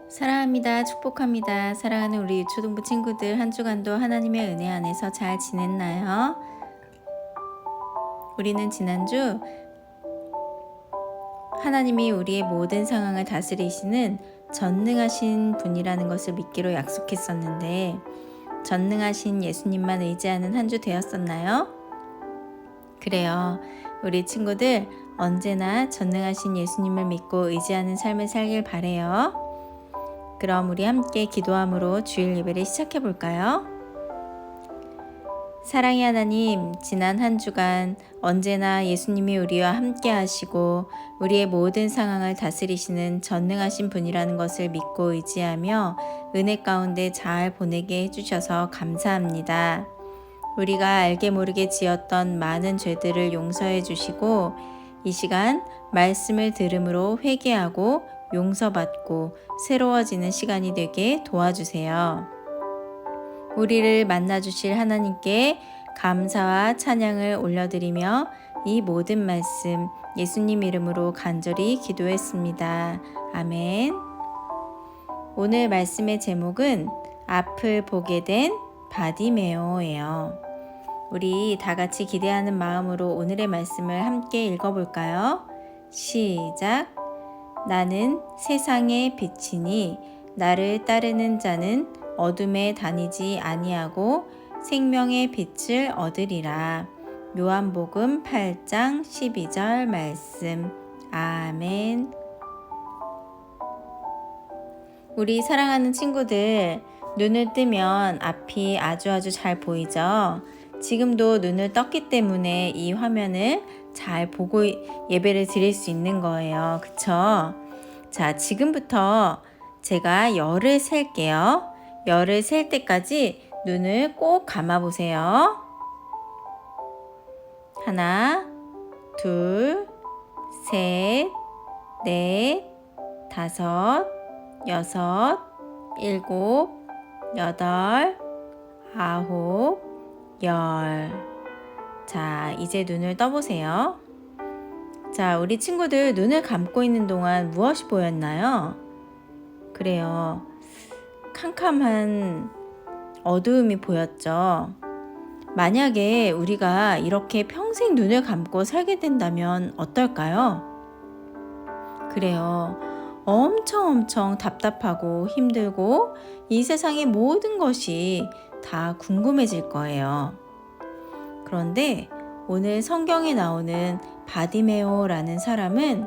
사랑합니다. 축복합니다. 사랑하는 우리 유초동부 친구들, 한 주간도 하나님의 은혜 안에서 잘 지냈나요? 우리는 지난주 하나님이 우리의 모든 상황을 다스리시는 전능하신 분이라는 것을 믿기로 약속했었는데, 전능하신 예수님만 의지하는 한 주 되었었나요? 그래요. 우리 친구들 언제나 전능하신 예수님을 믿고 의지하는 삶을 살길 바래요. 그럼 우리 함께 기도함으로 주일 예배를 시작해 볼까요? 사랑의 하나님, 지난 한 주간 언제나 예수님이 우리와 함께 하시고 우리의 모든 상황을 다스리시는 전능하신 분이라는 것을 믿고 의지하며 은혜 가운데 잘 보내게 해주셔서 감사합니다. 우리가 알게 모르게 지었던 많은 죄들을 용서해 주시고 이 시간 말씀을 들음으로 회개하고 용서받고 새로워지는 시간이 되게 도와주세요. 우리를 만나주실 하나님께 감사와 찬양을 올려드리며 이 모든 말씀 예수님 이름으로 간절히 기도했습니다. 아멘. 오늘 말씀의 제목은 앞을 보게 된 바디메오예요. 우리 다 같이 기대하는 마음으로 오늘의 말씀을 함께 읽어볼까요? 시작! 나는 세상의 빛이니 나를 따르는 자는 어둠에 다니지 아니하고 생명의 빛을 얻으리라. 요한복음 8장 12절 말씀. 아멘. 우리 사랑하는 친구들, 눈을 뜨면 앞이 아주 잘 보이죠? 지금도 눈을 떴기 때문에 이 화면을 잘 보고 예배를 드릴 수 있는 거예요. 그쵸? 자, 지금부터 제가 열을 셀게요. 열을 셀 때까지 눈을 꼭 감아 보세요. 하나, 둘, 셋, 넷, 다섯, 여섯, 일곱, 여덟, 아홉, 열. 자, 이제 눈을 떠보세요. 자, 우리 친구들 눈을 감고 있는 동안 무엇이 보였나요? 그래요. 캄캄한 어두움이 보였죠. 만약에 우리가 이렇게 평생 눈을 감고 살게 된다면 어떨까요? 그래요. 엄청 답답하고 힘들고 이 세상의 모든 것이 다 궁금해질 거예요. 그런데 오늘 성경에 나오는 바디메오라는 사람은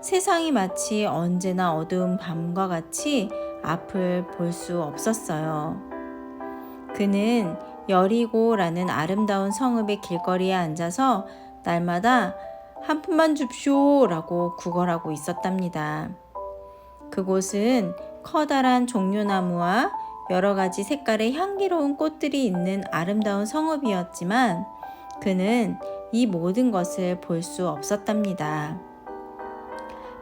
세상이 마치 언제나 어두운 밤과 같이 앞을 볼 수 없었어요. 그는 여리고라는 아름다운 성읍의 길거리에 앉아서 날마다 한 푼만 줍쇼 라고 구걸하고 있었답니다. 그곳은 커다란 종려나무와 여러 가지 색깔의 향기로운 꽃들이 있는 아름다운 성읍이었지만 그는 이 모든 것을 볼 수 없었답니다.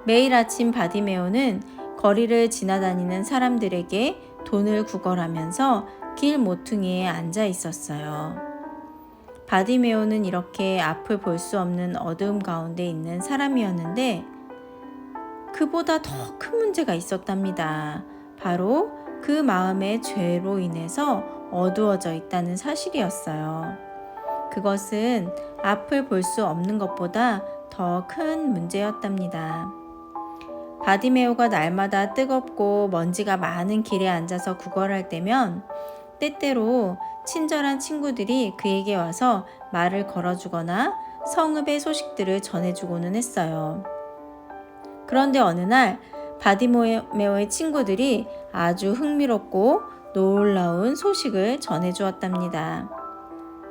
매일 아침 바디메오는 거리를 지나다니는 사람들에게 돈을 구걸하면서 길 모퉁이에 앉아 있었어요. 바디메오는 이렇게 앞을 볼 수 없는 어두움 가운데 있는 사람이었는데 그보다 더 큰 문제가 있었답니다. 바로 그 마음의 죄로 인해서 어두워져 있다는 사실이었어요. 그것은 앞을 볼 수 없는 것보다 더 큰 문제였답니다. 바디메오가 날마다 뜨겁고 먼지가 많은 길에 앉아서 구걸할 때면 때때로 친절한 친구들이 그에게 와서 말을 걸어주거나 성읍의 소식들을 전해주고는 했어요. 그런데 어느 날 바디메오의 친구들이 아주 흥미롭고 놀라운 소식을 전해주었답니다.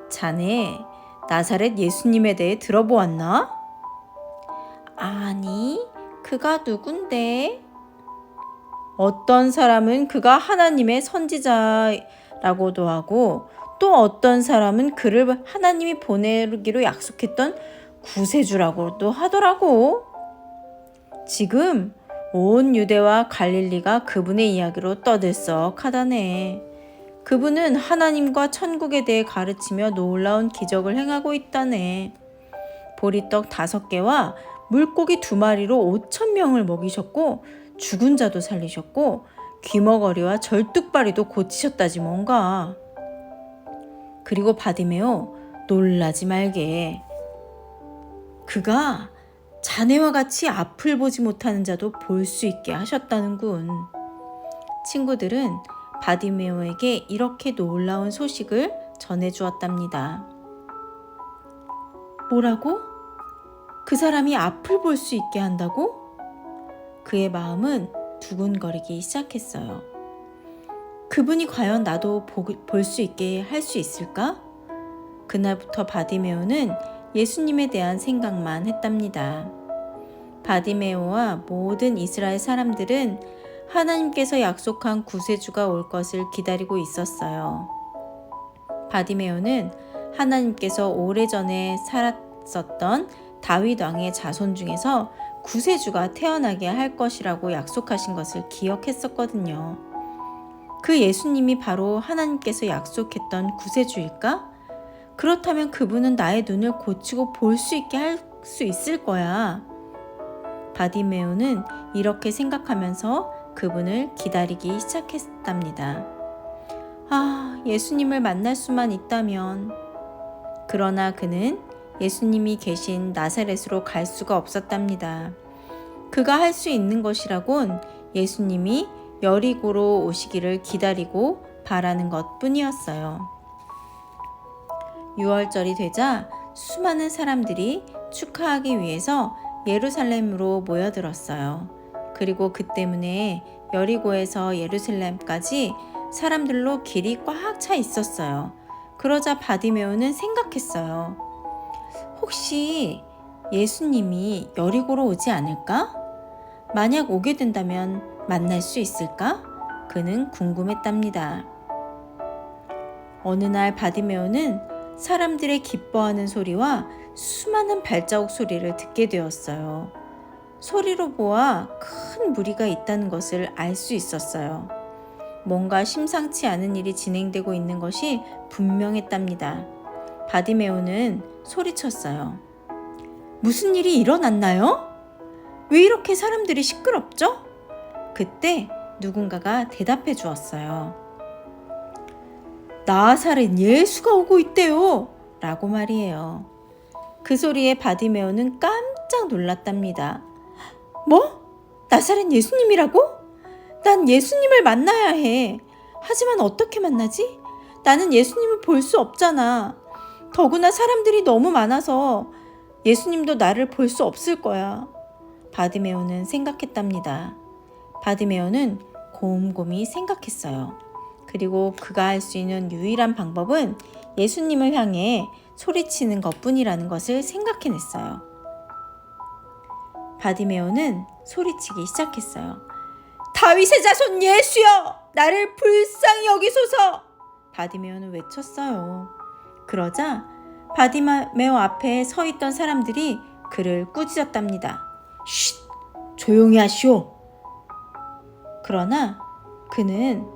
자네, 나사렛 예수님에 대해 들어보았나? 아니, 그가 누군데? 어떤 사람은 그가 하나님의 선지자라고도 하고 또 어떤 사람은 그를 하나님이 보내기로 약속했던 구세주라고도 하더라고. 지금 온 유대와 갈릴리가 그분의 이야기로 떠들썩하다네. 그분은 하나님과 천국에 대해 가르치며 놀라운 기적을 행하고 있다네. 보리떡 5개와 물고기 2마리로 5,000명을 먹이셨고 죽은 자도 살리셨고 귀머거리와 절뚝발이도 고치셨다지 뭔가. 그리고 바디메오, 놀라지 말게. 그가 자네와 같이 앞을 보지 못하는 자도 볼 수 있게 하셨다는군. 친구들은 바디메오에게 이렇게 놀라운 소식을 전해주었답니다. 뭐라고? 그 사람이 앞을 볼 수 있게 한다고? 그의 마음은 두근거리기 시작했어요. 그분이 과연 나도 볼 수 있게 할 수 있을까? 그날부터 바디메오는 예수님에 대한 생각만 했답니다. 바디메오와 모든 이스라엘 사람들은 하나님께서 약속한 구세주가 올 것을 기다리고 있었어요. 바디메오는 하나님께서 오래전에 살았었던 다윗 왕의 자손 중에서 구세주가 태어나게 할 것이라고 약속하신 것을 기억했었거든요. 그 예수님이 바로 하나님께서 약속했던 구세주일까? 그렇다면 그분은 나의 눈을 고치고 볼 수 있게 할 수 있을 거야. 바디메오는 이렇게 생각하면서 그분을 기다리기 시작했답니다. 아, 예수님을 만날 수만 있다면. 그러나 그는 예수님이 계신 나사렛으로 갈 수가 없었답니다. 그가 할 수 있는 것이라곤 예수님이 여리고로 오시기를 기다리고 바라는 것뿐이었어요. 6월절이 되자 수많은 사람들이 축하하기 위해서 예루살렘으로 모여들었어요. 그리고 그 때문에 여리고에서 예루살렘까지 사람들로 길이 꽉 차 있었어요. 그러자 바디메오는 생각했어요. 혹시 예수님이 여리고로 오지 않을까? 만약 오게 된다면 만날 수 있을까? 그는 궁금했답니다. 어느 날 바디메오는 사람들의 기뻐하는 소리와 수많은 발자국 소리를 듣게 되었어요. 소리로 보아 큰 무리가 있다는 것을 알 수 있었어요. 뭔가 심상치 않은 일이 진행되고 있는 것이 분명했답니다. 바디메오는 소리쳤어요. 무슨 일이 일어났나요? 왜 이렇게 사람들이 시끄럽죠? 그때 누군가가 대답해 주었어요. 나사렛 예수가 오고 있대요. 라고 말이에요. 그 소리에 바디메오는 깜짝 놀랐답니다. 뭐? 나사렛 예수님이라고? 난 예수님을 만나야 해. 하지만 어떻게 만나지? 나는 예수님을 볼 수 없잖아. 더구나 사람들이 너무 많아서 예수님도 나를 볼 수 없을 거야. 바디메오는 생각했답니다. 바디메오는 곰곰이 생각했어요. 그리고 그가 할 수 있는 유일한 방법은 예수님을 향해 소리치는 것뿐이라는 것을 생각해냈어요. 바디메오는 소리치기 시작했어요. 다윗의 자손 예수여! 나를 불쌍히 여기소서! 바디메오는 외쳤어요. 그러자 바디메오 앞에 서 있던 사람들이 그를 꾸짖었답니다. 쉿! 조용히 하시오! 그러나 그는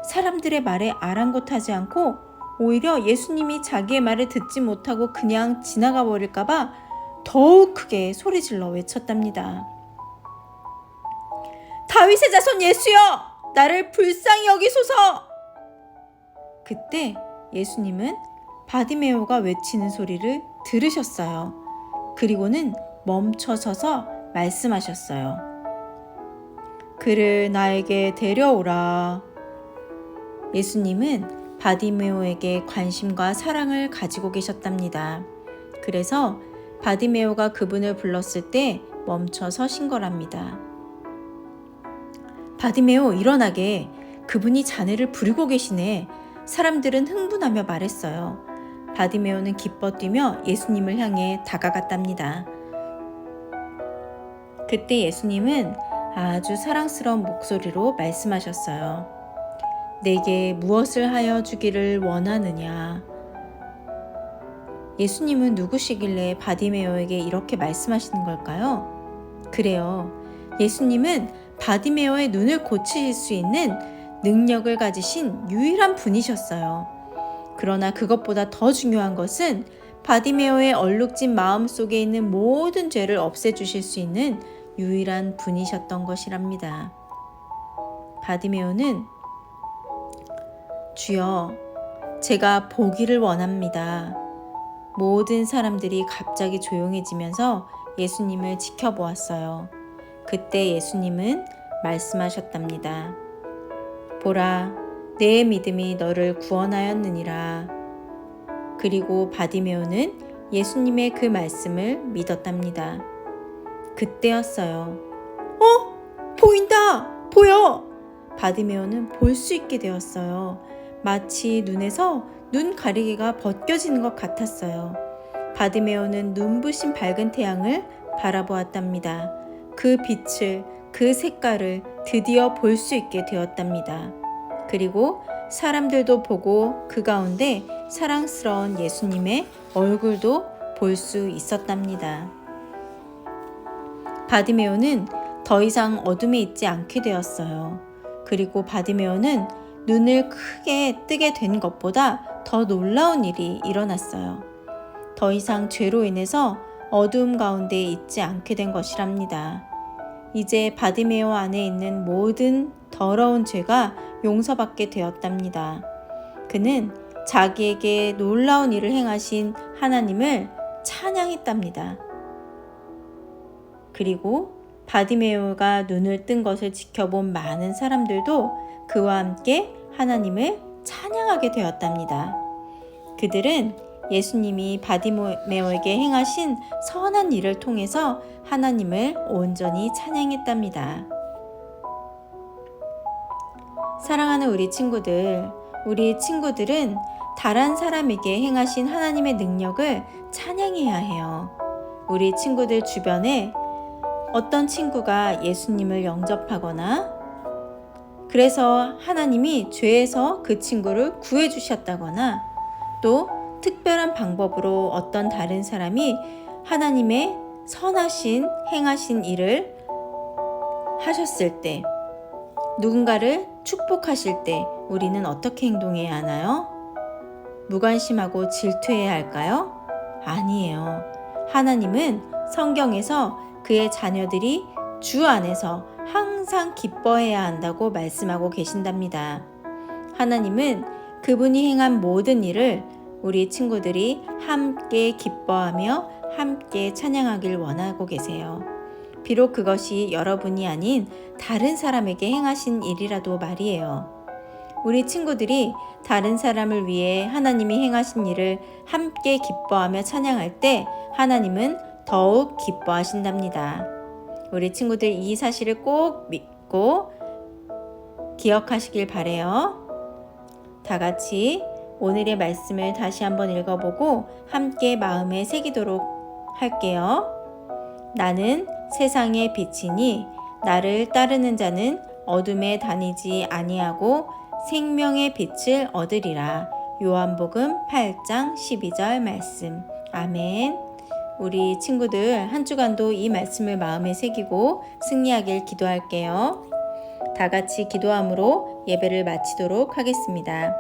사람들의 말에 아랑곳하지 않고 오히려 예수님이 자기의 말을 듣지 못하고 그냥 지나가 버릴까봐 더욱 크게 소리질러 외쳤답니다. 다윗의 자손 예수여! 나를 불쌍히 여기소서! 그때 예수님은 바디메오가 외치는 소리를 들으셨어요. 그리고는 멈춰서서 말씀하셨어요. 그를 나에게 데려오라. 예수님은 바디메오에게 관심과 사랑을 가지고 계셨답니다. 그래서 바디메오가 그분을 불렀을 때 멈춰 서신 거랍니다. 바디메오 일어나게. 그분이 자네를 부르고 계시네. 사람들은 흥분하며 말했어요. 바디메오는 기뻐 뛰며 예수님을 향해 다가갔답니다. 그때 예수님은 아주 사랑스러운 목소리로 말씀하셨어요. 내게 무엇을 하여 주기를 원하느냐? 예수님은 누구시길래 바디메오에게 이렇게 말씀하시는 걸까요? 그래요. 예수님은 바디메오의 눈을 고치실 수 있는 능력을 가지신 유일한 분이셨어요. 그러나 그것보다 더 중요한 것은 바디메오의 얼룩진 마음 속에 있는 모든 죄를 없애주실 수 있는 유일한 분이셨던 것이랍니다. 바디메오는 주여, 제가 보기를 원합니다. 모든 사람들이 갑자기 조용해지면서 예수님을 지켜보았어요. 그때 예수님은 말씀하셨답니다. 보라, 내 믿음이 너를 구원하였느니라. 그리고 바디메오는 예수님의 그 말씀을 믿었답니다. 그때였어요. 보인다! 보여! 바디메오는 볼 수 있게 되었어요. 마치 눈에서 눈 가리개가 벗겨지는 것 같았어요. 바디메오는 눈부신 밝은 태양을 바라보았답니다. 그 빛을, 그 색깔을 드디어 볼 수 있게 되었답니다. 그리고 사람들도 보고 그 가운데 사랑스러운 예수님의 얼굴도 볼 수 있었답니다. 바디메오는 더 이상 어둠에 있지 않게 되었어요. 그리고 바디메오는 눈을 크게 뜨게 된 것보다 더 놀라운 일이 일어났어요. 더 이상 죄로 인해서 어두움 가운데 있지 않게 된 것이랍니다. 이제 바디메오 안에 있는 모든 더러운 죄가 용서받게 되었답니다. 그는 자기에게 놀라운 일을 행하신 하나님을 찬양했답니다. 그리고 바디메오가 눈을 뜬 것을 지켜본 많은 사람들도 그와 함께 하나님을 찬양하게 되었답니다. 그들은 예수님이 바디메오에게 행하신 선한 일을 통해서 하나님을 온전히 찬양했답니다. 사랑하는 우리 친구들은 다른 사람에게 행하신 하나님의 능력을 찬양해야 해요. 우리 친구들 주변에 어떤 친구가 예수님을 영접하거나 그래서 하나님이 죄에서 그 친구를 구해주셨다거나 또 특별한 방법으로 어떤 다른 사람이 하나님의 선하신 행하신 일을 하셨을 때, 누군가를 축복하실 때 우리는 어떻게 행동해야 하나요? 무관심하고 질투해야 할까요? 아니에요. 하나님은 성경에서 그의 자녀들이 주 안에서 항상 기뻐해야 한다고 말씀하고 계신답니다. 하나님은 그분이 행한 모든 일을 우리 친구들이 함께 기뻐하며 함께 찬양하길 원하고 계세요. 비록 그것이 여러분이 아닌 다른 사람에게 행하신 일이라도 말이에요. 우리 친구들이 다른 사람을 위해 하나님이 행하신 일을 함께 기뻐하며 찬양할 때 하나님은 더욱 기뻐하신답니다. 우리 친구들 이 사실을 꼭 믿고 기억하시길 바래요. 다 같이 오늘의 말씀을 다시 한번 읽어보고 함께 마음에 새기도록 할게요. 나는 세상의 빛이니 나를 따르는 자는 어둠에 다니지 아니하고 생명의 빛을 얻으리라. 요한복음 8장 12절 말씀. 아멘. 우리 친구들 한 주간도 이 말씀을 마음에 새기고 승리하길 기도할게요. 다 같이 기도함으로 예배를 마치도록 하겠습니다.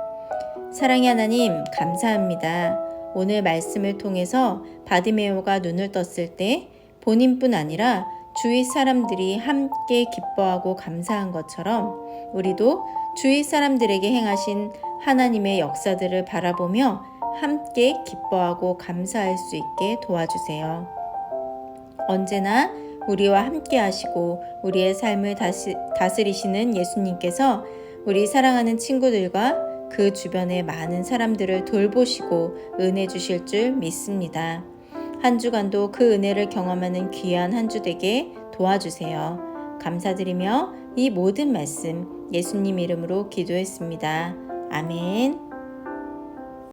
사랑의 하나님, 감사합니다. 오늘 말씀을 통해서 바디메오가 눈을 떴을 때 본인뿐 아니라 주위 사람들이 함께 기뻐하고 감사한 것처럼 우리도 주위 사람들에게 행하신 하나님의 역사들을 바라보며 함께 기뻐하고 감사할 수 있게 도와주세요. 언제나 우리와 함께 하시고 우리의 삶을 다스리시는 예수님께서 우리 사랑하는 친구들과 그 주변의 많은 사람들을 돌보시고 은혜 주실 줄 믿습니다. 한 주간도 그 은혜를 경험하는 귀한 한 주 되게 도와주세요. 감사드리며 이 모든 말씀 예수님 이름으로 기도했습니다. 아멘.